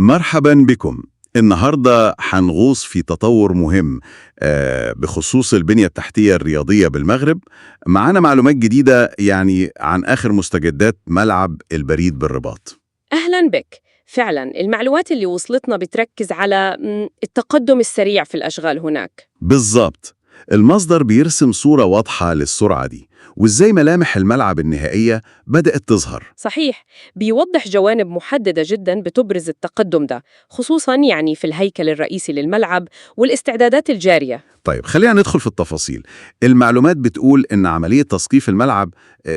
مرحبا بكم. النهاردة هنغوص في تطور مهم بخصوص البنية التحتية الرياضية بالمغرب. معانا معلومات جديدة عن آخر مستجدات ملعب البريد بالرباط. أهلاً بك. فعلاً المعلومات اللي وصلتنا بتركز على التقدم السريع في الأشغال هناك. بالظبط، المصدر بيرسم صورة واضحة للسرعة دي وإزاي ملامح الملعب النهائية بدأت تظهر. صحيح، بيوضح جوانب محددة جداً بتبرز التقدم ده، خصوصاً في الهيكل الرئيسي للملعب والاستعدادات الجارية. طيب خلينا ندخل في التفاصيل. المعلومات بتقول إن عملية تثقيف الملعب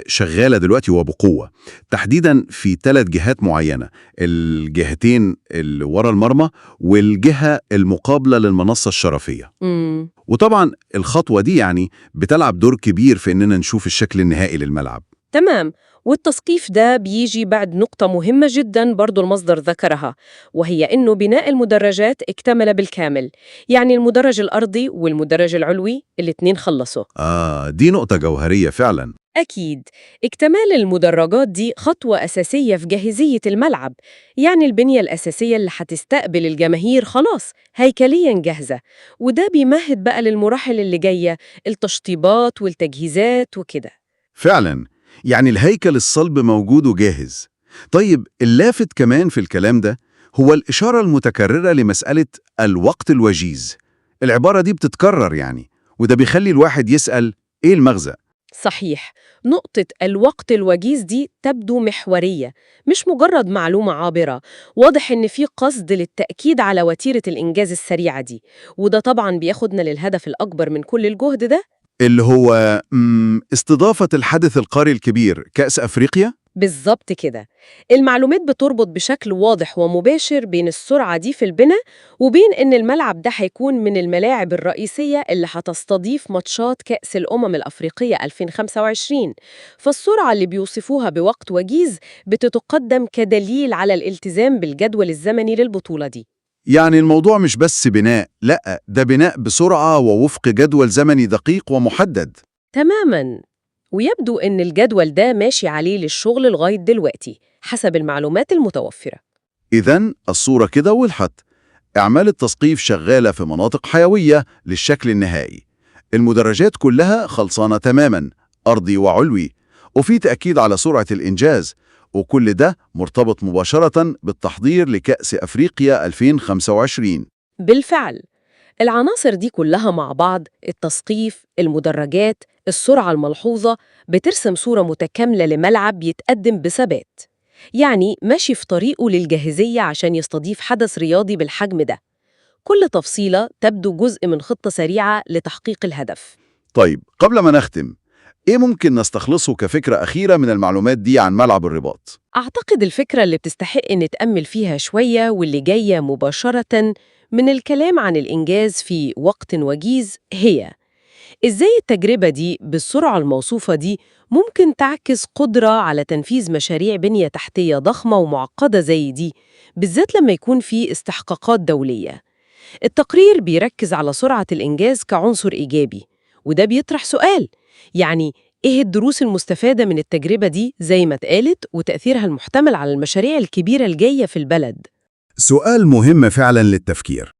شغالة دلوقتي وبقوة، تحديداً في 3 جهات معينة: الجهتين اللي ورا المرمى والجهة المقابلة للمنصة الشرفية. مم. وطبعاً الخطوة دي بتلعب دور كبير في إننا نشوف الشكل النهائي للملعب. تمام، والتثقيف ده بيجي بعد نقطة مهمة جداً برضو المصدر ذكرها، وهي إنه بناء المدرجات اكتمل بالكامل. المدرج الأرضي والمدرج العلوي الاتنين خلصوا. دي نقطة جوهرية فعلاً. أكيد، اكتمال المدرجات دي خطوة أساسية في جاهزية الملعب. البنية الأساسية اللي هتستقبل الجماهير خلاص هيكلياً جاهزة، وده بيمهد بقى للمراحل اللي جاية، التشطيبات والتجهيزات وكده. فعلاً، الهيكل الصلب موجود وجاهز. طيب اللافت كمان في الكلام ده هو الإشارة المتكررة لمسألة الوقت الوجيز. العبارة دي بتتكرر وده بيخلي الواحد يسأل إيه المغزى؟ صحيح، نقطة الوقت الوجيز دي تبدو محورية، مش مجرد معلومة عابرة. واضح إن في قصد للتأكيد على وتيرة الإنجاز السريعة دي، وده طبعاً بياخدنا للهدف الأكبر من كل الجهد ده. اللي هو استضافة الحدث القاري الكبير كأس أفريقيا؟ بالظبط كده، المعلومات بتربط بشكل واضح ومباشر بين السرعة دي في البناء وبين إن الملعب ده هيكون من الملاعب الرئيسية اللي هتستضيف ماتشات كأس الأمم الأفريقية 2025. فالسرعة اللي بيوصفوها بوقت وجيز بتتقدم كدليل على الالتزام بالجدول الزمني للبطولة دي. الموضوع مش بس بناء، لأ، ده بناء بسرعة ووفق جدول زمني دقيق ومحدد. تماماً، ويبدو إن الجدول ده ماشي عليه للشغل لغاية دلوقتي حسب المعلومات المتوفرة. إذن الصورة كده وضحت. أعمال التثقيف شغالة في مناطق حيوية للشكل النهائي. المدرجات كلها خلصانة تماماً، أرضي وعلوي، وفي تأكيد على سرعة الإنجاز، وكل ده مرتبط مباشرة بالتحضير لكأس أفريقيا 2025. بالفعل، العناصر دي كلها مع بعض، التثقيف، المدرجات، السرعة الملحوظة، بترسم صورة متكاملة لملعب يتقدم بثبات. ماشي في طريقه للجاهزية عشان يستضيف حدث رياضي بالحجم ده. كل تفصيلة تبدو جزء من خطة سريعة لتحقيق الهدف. طيب قبل ما نختم، إيه ممكن نستخلصه كفكرة أخيرة من المعلومات دي عن ملعب الرباط؟ أعتقد الفكرة اللي بتستحق نتأمل فيها شوية واللي جاية مباشرة من الكلام عن الإنجاز في وقت وجيز هي إزاي التجربة دي بالسرعة الموصوفة دي ممكن تعكس قدرة على تنفيذ مشاريع بنية تحتية ضخمة ومعقدة زي دي، بالذات لما يكون في استحقاقات دولية. التقرير بيركز على سرعة الإنجاز كعنصر إيجابي، وده بيطرح سؤال: إيه الدروس المستفادة من التجربة دي زي ما اتقالت وتأثيرها المحتمل على المشاريع الكبيرة الجاية في البلد؟ سؤال مهم فعلا للتفكير.